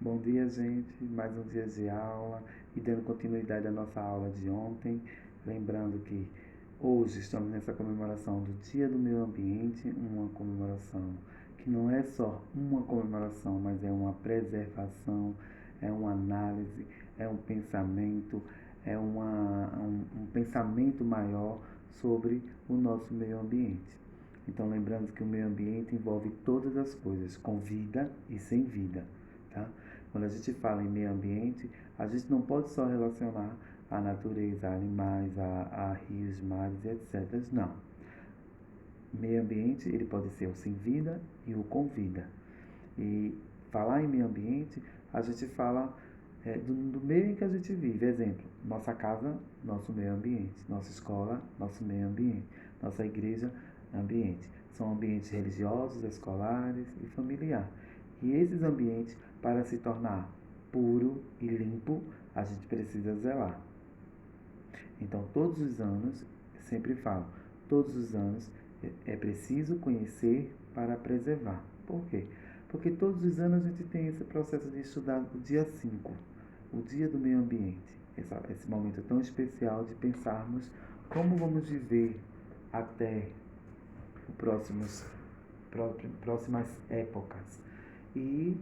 Bom dia, gente. Mais um dia de aula e dando continuidade à nossa aula de ontem. Lembrando que hoje estamos nessa comemoração do Dia do Meio Ambiente, uma comemoração que não é só uma comemoração, mas é uma preservação, é uma análise, é um pensamento, um pensamento maior sobre o nosso meio ambiente. Então, lembrando que o meio ambiente envolve todas as coisas, com vida e sem vida, tá? Quando a gente fala em meio ambiente, a gente não pode só relacionar a natureza, a animais, a rios, mares, etc. Não. Meio ambiente, ele pode ser o sem vida e o com vida. E falar em meio ambiente, a gente fala do meio em que a gente vive. Exemplo, nossa casa, nosso meio ambiente. Nossa escola, nosso meio ambiente. Nossa igreja, ambiente. São ambientes religiosos, escolares e familiar. E esses ambientes, para se tornar puro e limpo, a gente precisa zelar. Então, todos os anos, sempre falo, todos os anos é preciso conhecer para preservar. Por quê? Porque todos os anos a gente tem esse processo de estudar o dia 5, o dia do meio ambiente. Esse momento tão especial de pensarmos como vamos viver até os próximas épocas. E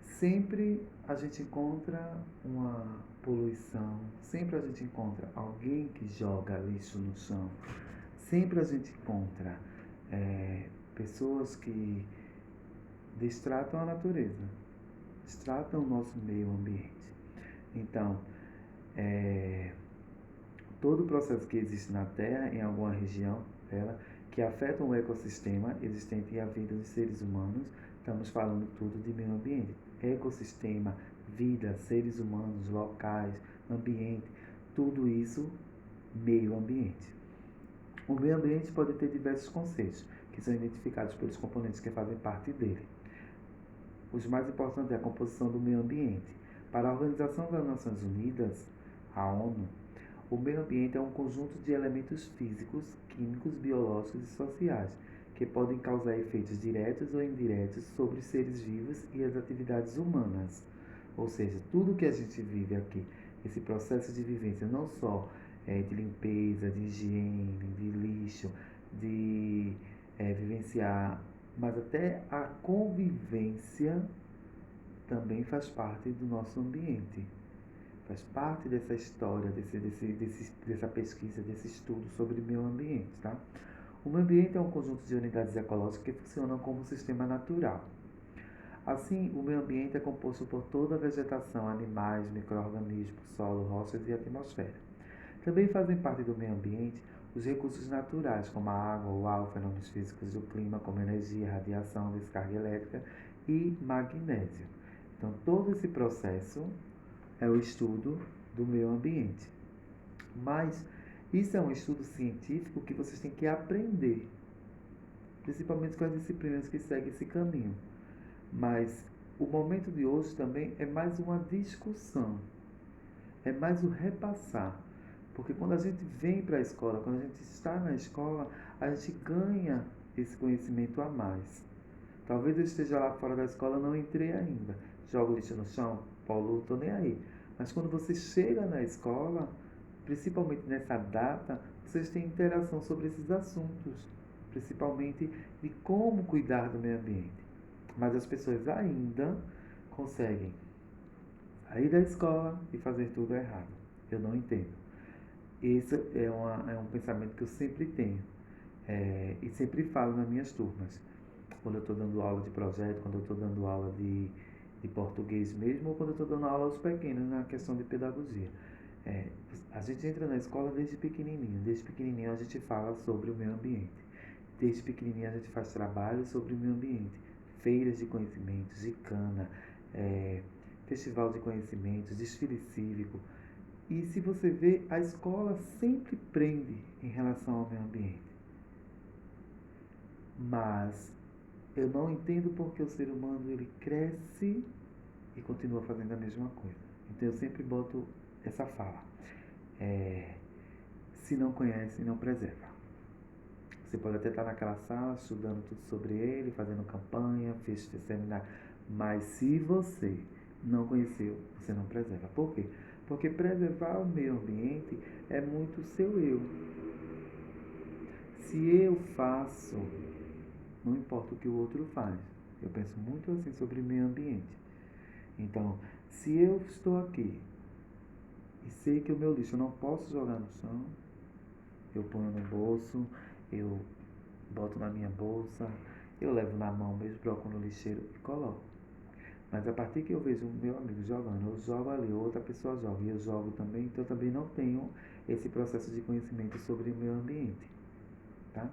sempre a gente encontra uma poluição, sempre a gente encontra alguém que joga lixo no chão, sempre a gente encontra pessoas que destratam a natureza, destratam o nosso meio ambiente. Então, todo o processo que existe na Terra, em alguma região dela, que afeta o ecossistema existente e a vida dos seres humanos, estamos falando tudo de meio ambiente. Ecossistema, vida, seres humanos, locais, ambiente, tudo isso, meio ambiente. O meio ambiente pode ter diversos conceitos, que são identificados pelos componentes que fazem parte dele. Os mais importantes é a composição do meio ambiente. Para a Organização das Nações Unidas, a ONU, o meio ambiente é um conjunto de elementos físicos, químicos, biológicos e sociais, que podem causar efeitos diretos ou indiretos sobre os seres vivos e as atividades humanas. Ou seja, tudo que a gente vive aqui, esse processo de vivência, não só de limpeza, de higiene, de lixo, de vivenciar, mas até a convivência também faz parte do nosso ambiente. Faz parte dessa história, dessa pesquisa, desse estudo sobre meio ambiente, tá? O meio ambiente é um conjunto de unidades ecológicas que funcionam como um sistema natural. Assim, o meio ambiente é composto por toda a vegetação, animais, micro-organismos, solo, rochas e atmosfera. Também fazem parte do meio ambiente os recursos naturais, como a água, o ar, fenômenos físicos do clima, como energia, radiação, descarga elétrica e magnésio. Então, todo esse processo é o estudo do meio ambiente. Mas isso é um estudo científico que vocês têm que aprender, principalmente com as disciplinas que seguem esse caminho. Mas o momento de hoje também é mais uma discussão, é mais o repassar. Porque quando a gente vem para a escola, quando a gente está na escola, a gente ganha esse conhecimento a mais. Talvez eu esteja lá fora da escola, não entrei ainda. Jogo lixo no chão, poluo, estou nem aí. Mas quando você chega na escola, principalmente nessa data, vocês têm interação sobre esses assuntos, principalmente de como cuidar do meio ambiente. Mas as pessoas ainda conseguem sair da escola e fazer tudo errado. Eu não entendo. Esse é um pensamento que eu sempre tenho e sempre falo nas minhas turmas. Quando eu estou dando aula de projeto, quando eu estou dando aula de português mesmo, ou quando eu estou dando aula aos pequenos na questão de pedagogia. A gente entra na escola desde pequenininho. Desde pequenininho a gente fala sobre o meio ambiente. Desde pequenininho a gente faz trabalhos sobre o meio ambiente. Feiras de conhecimentos, gicana, festival de conhecimentos, desfile cívico. E se você vê, a escola sempre prende em relação ao meio ambiente. Mas eu não entendo porque o ser humano ele cresce e continua fazendo a mesma coisa. Então eu sempre boto essa fala. Se não conhece, não preserva. Você pode até estar naquela sala estudando tudo sobre ele, fazendo campanha, seminário. Mas se você não conheceu, você não preserva. Por quê? Porque preservar o meio ambiente é muito o seu eu. Se eu faço, não importa o que o outro faz. Eu penso muito assim sobre o meio ambiente. Então, se eu estou aqui e sei que o meu lixo eu não posso jogar no chão, eu ponho no bolso, eu boto na minha bolsa, eu levo na mão mesmo, troco no lixeiro e coloco. Mas a partir que eu vejo o meu amigo jogando, eu jogo ali, outra pessoa joga e eu jogo também, então eu também não tenho esse processo de conhecimento sobre o meio ambiente, tá?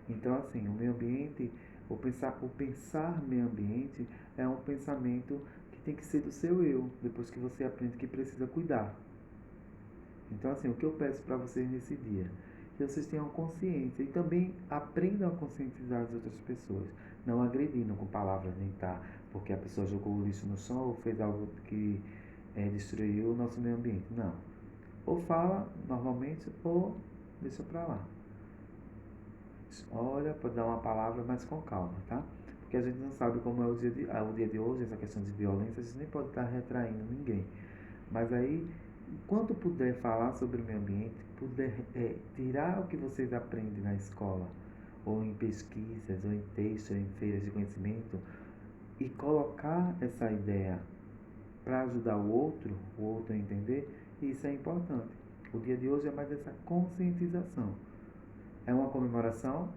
Então, assim, o meio ambiente, o pensar meio ambiente é um pensamento que tem que ser do seu eu, depois que você aprende que precisa cuidar. Então, assim, o que eu peço para vocês nesse dia? Que vocês tenham consciência e também aprendam a conscientizar as outras pessoas. Não agredindo com palavras, nem tá, porque a pessoa jogou o lixo no chão ou fez algo que destruiu o nosso meio ambiente. Não. Ou fala normalmente ou deixa para lá. Olha, pode dar uma palavra, mas com calma, tá? Porque a gente não sabe como é o dia de hoje, essa questão de violência, a gente nem pode estar retraindo ninguém. Mas aí, enquanto puder falar sobre o meio ambiente, puder tirar o que vocês aprendem na escola, ou em pesquisas, ou em textos, ou em feiras de conhecimento, e colocar essa ideia para ajudar o outro a entender, isso é importante. O dia de hoje é mais essa conscientização. É uma comemoração,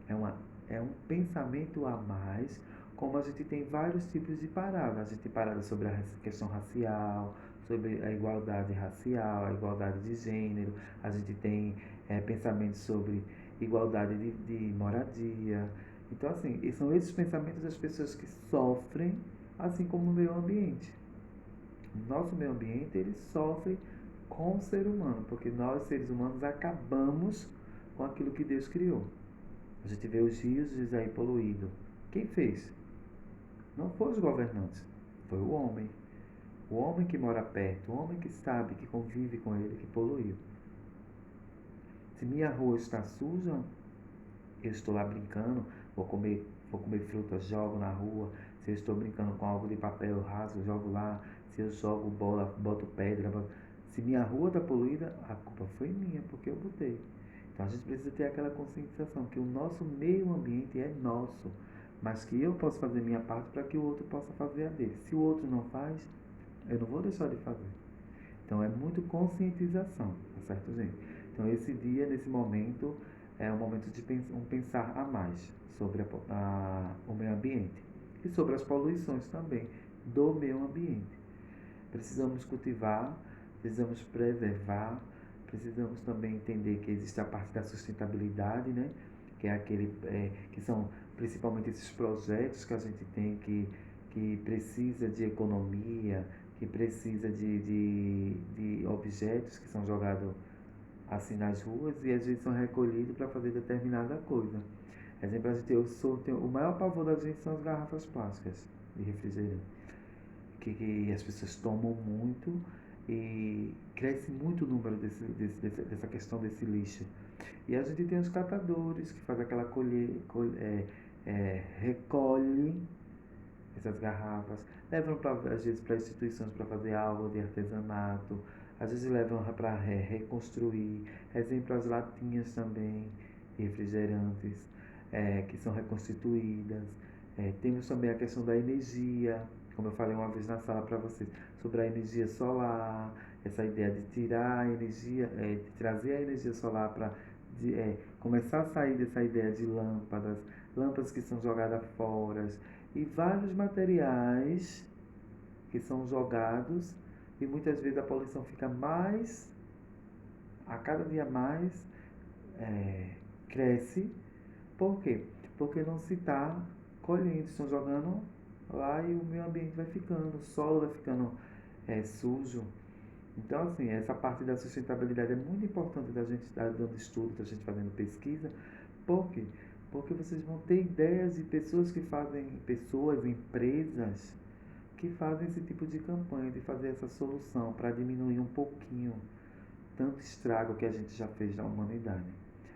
é, uma, é um pensamento a mais, como a gente tem vários tipos de paradas. A gente tem parada sobre a questão racial, sobre a igualdade racial, a igualdade de gênero, a gente tem pensamentos sobre igualdade de moradia. Então, assim, são esses pensamentos das pessoas que sofrem, assim como o meio ambiente. O nosso meio ambiente, ele sofre com o ser humano, porque nós, seres humanos, acabamos com aquilo que Deus criou. A gente vê os rios aí poluídos. Quem fez? Não foram os governantes, foi o homem. O homem que mora perto, o homem que sabe, que convive com ele, que poluiu. Se minha rua está suja, eu estou lá brincando, vou comer frutas, jogo na rua. Se eu estou brincando com algo de papel, eu rasgo, jogo lá. Se eu jogo bola, boto pedra. Se minha rua está poluída, a culpa foi minha, porque eu botei. Então a gente precisa ter aquela conscientização que o nosso meio ambiente é nosso, mas que eu posso fazer minha parte para que o outro possa fazer a dele. Se o outro não faz, eu não vou deixar de fazer. Então é muito conscientização, tá certo, gente? Então esse dia, nesse momento, é um momento de um pensar a mais sobre o meio ambiente e sobre as poluições também do meio ambiente. Precisamos cultivar, precisamos preservar, precisamos também entender que existe a parte da sustentabilidade, né? Que é que são principalmente esses projetos que a gente tem que precisa de economia, que precisa de objetos que são jogados assim nas ruas e às vezes são recolhidos para fazer determinada coisa. Exemplo, o maior pavor da gente são as garrafas plásticas de refrigerante, que as pessoas tomam muito e cresce muito o número dessa questão desse lixo. E a gente tem os catadores que faz aquela recolhe essas garrafas, levam às vezes para instituições para fazer aula de artesanato, às vezes levam para reconstruir, exemplo as latinhas também, refrigerantes, que são reconstituídas. Temos também a questão da energia, como eu falei uma vez na sala para vocês, sobre a energia solar, essa ideia de tirar a energia, de trazer a energia solar para começar a sair dessa ideia de lâmpadas que são jogadas fora, e vários materiais que são jogados e muitas vezes a poluição fica mais, a cada dia mais cresce. Por quê? Porque não se está colhendo, estão jogando lá e o meio ambiente vai ficando, o solo vai ficando sujo. Então, assim, essa parte da sustentabilidade é muito importante da gente estar dando estudo, da gente fazendo pesquisa. Por quê? Porque vocês vão ter ideias de pessoas, empresas, que fazem esse tipo de campanha, de fazer essa solução para diminuir um pouquinho tanto estrago que a gente já fez na humanidade.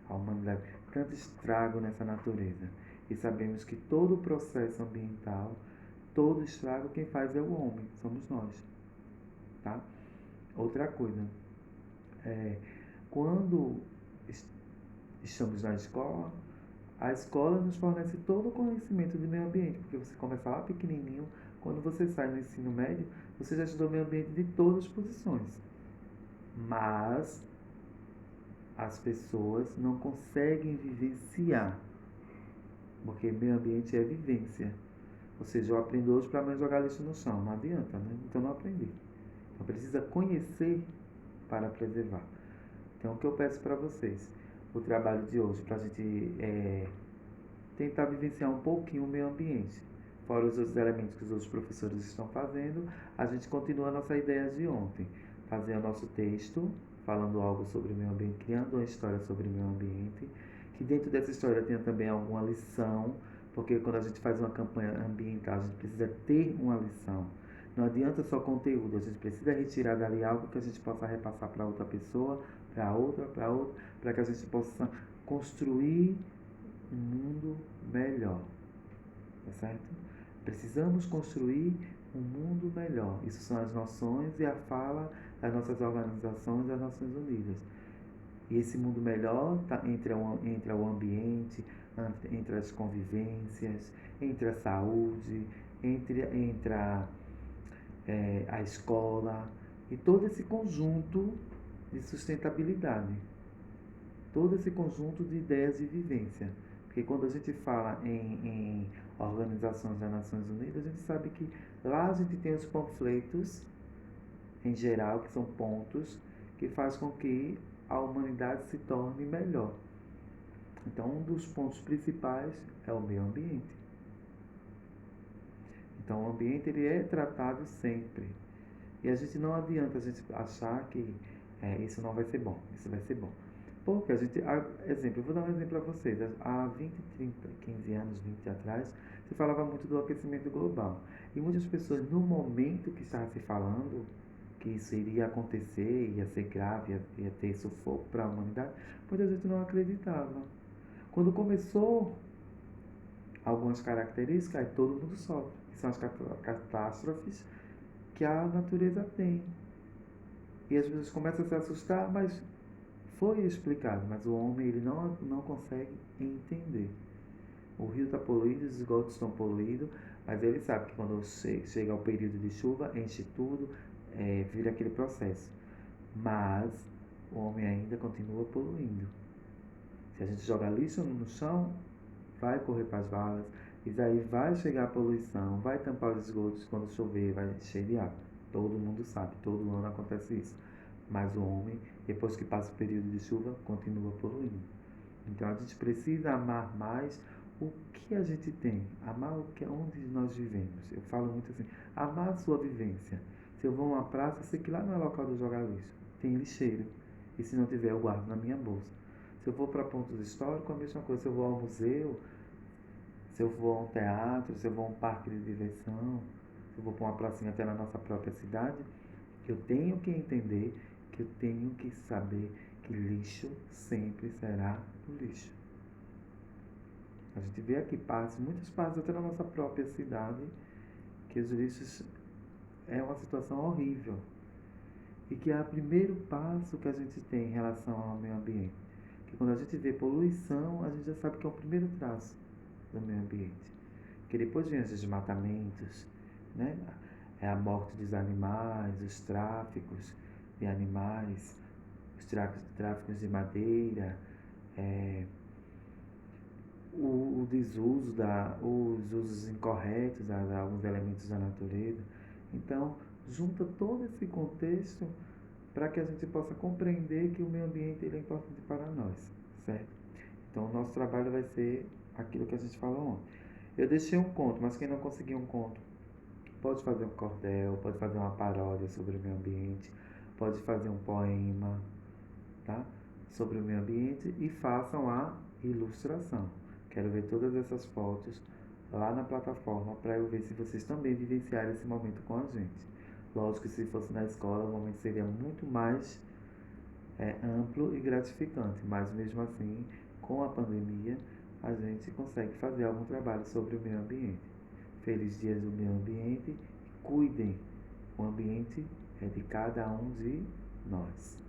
A humanidade, tanto estrago nessa natureza. E sabemos que todo o processo ambiental todo estrago quem faz é o homem, somos nós, tá? Outra coisa, quando estamos na escola, a escola nos fornece todo o conhecimento do meio ambiente, porque você começa lá pequenininho, quando você sai no ensino médio, você já estudou meio ambiente de todas as posições. Mas as pessoas não conseguem vivenciar, porque meio ambiente é vivência. Ou seja, eu aprendo hoje para amanhã jogar lixo no chão, não adianta, né? Então não aprendi. Então precisa conhecer para preservar. Então o que eu peço para vocês, o trabalho de hoje, para a gente tentar vivenciar um pouquinho o meio ambiente. Fora os outros elementos que os outros professores estão fazendo, a gente continua a nossa ideia de ontem. Fazer o nosso texto, falando algo sobre o meio ambiente, criando uma história sobre o meio ambiente, que dentro dessa história tenha também alguma lição, porque quando a gente faz uma campanha ambiental, a gente precisa ter uma lição. Não adianta só conteúdo, a gente precisa retirar dali algo que a gente possa repassar para outra pessoa, para outra, para que a gente possa construir um mundo melhor, tá certo? Precisamos construir um mundo melhor. Isso são as noções e a fala das nossas organizações das Nações Unidas. E esse mundo melhor tá entre o ambiente, entre as convivências, entre a saúde, entre a escola e todo esse conjunto de sustentabilidade, todo esse conjunto de ideias de vivência. Porque quando a gente fala em organizações das Nações Unidas, a gente sabe que lá a gente tem os panfletos, em geral, que são pontos que faz com que a humanidade se torne melhor. Então, um dos pontos principais é o meio ambiente. Então, o ambiente ele é tratado sempre. E a gente não adianta a gente achar que isso não vai ser bom, isso vai ser bom. Porque a gente, exemplo, eu vou dar um exemplo para vocês. Há 20, 30, 15 anos, 20 atrás, se falava muito do aquecimento global. E muitas pessoas, no momento que estava se falando que isso iria acontecer, ia ser grave, ia ter sufoco para a humanidade, muita gente não acreditava. Quando começou algumas características, aí todo mundo sofre, que são as catástrofes que a natureza tem. E as pessoas começam a se assustar, mas foi explicado, mas o homem ele não consegue entender. O rio está poluído, os esgotos estão poluídos, mas ele sabe que quando chega o período de chuva, enche tudo, vira aquele processo. Mas o homem ainda continua poluindo. Se a gente jogar lixo no chão, vai correr para as valas, e daí vai chegar a poluição, vai tampar os esgotos quando chover, vai encher de água. Todo mundo sabe, todo ano acontece isso. Mas o homem, depois que passa o período de chuva, continua poluindo. Então a gente precisa amar mais o que a gente tem, amar o que onde nós vivemos. Eu falo muito assim, amar a sua vivência. Se eu vou a uma praça, eu sei que lá não é local de jogar lixo, tem lixeiro. E se não tiver, eu guardo na minha bolsa. Se eu vou para pontos históricos, a mesma coisa. Se eu vou ao museu, se eu vou a um teatro, se eu vou a um parque de diversão, se eu vou para uma pracinha até na nossa própria cidade, eu tenho que entender que eu tenho que saber que lixo sempre será lixo. A gente vê aqui muitas partes até na nossa própria cidade, que os lixos é uma situação horrível. E que é o primeiro passo que a gente tem em relação ao meio ambiente. Que quando a gente vê poluição, a gente já sabe que é o primeiro traço do meio ambiente. Que depois vem os desmatamentos, né? É a morte dos animais, os tráficos de animais, os tráficos de madeira, o desuso, os usos incorretos de alguns elementos da natureza. Então, junta todo esse contexto para que a gente possa compreender que o meio ambiente ele é importante para nós, certo? Então, o nosso trabalho vai ser aquilo que a gente falou ontem. Eu deixei um conto, mas quem não conseguiu um conto, pode fazer um cordel, pode fazer uma paródia sobre o meio ambiente, pode fazer um poema, tá? Sobre o meio ambiente e façam a ilustração. Quero ver todas essas fotos lá na plataforma para eu ver se vocês também vivenciaram esse momento com a gente. Lógico que se fosse na escola o momento seria muito mais amplo e gratificante, mas mesmo assim, com a pandemia, a gente consegue fazer algum trabalho sobre o meio ambiente. Feliz Dia do Meio Ambiente. Cuidem, o ambiente é de cada um de nós.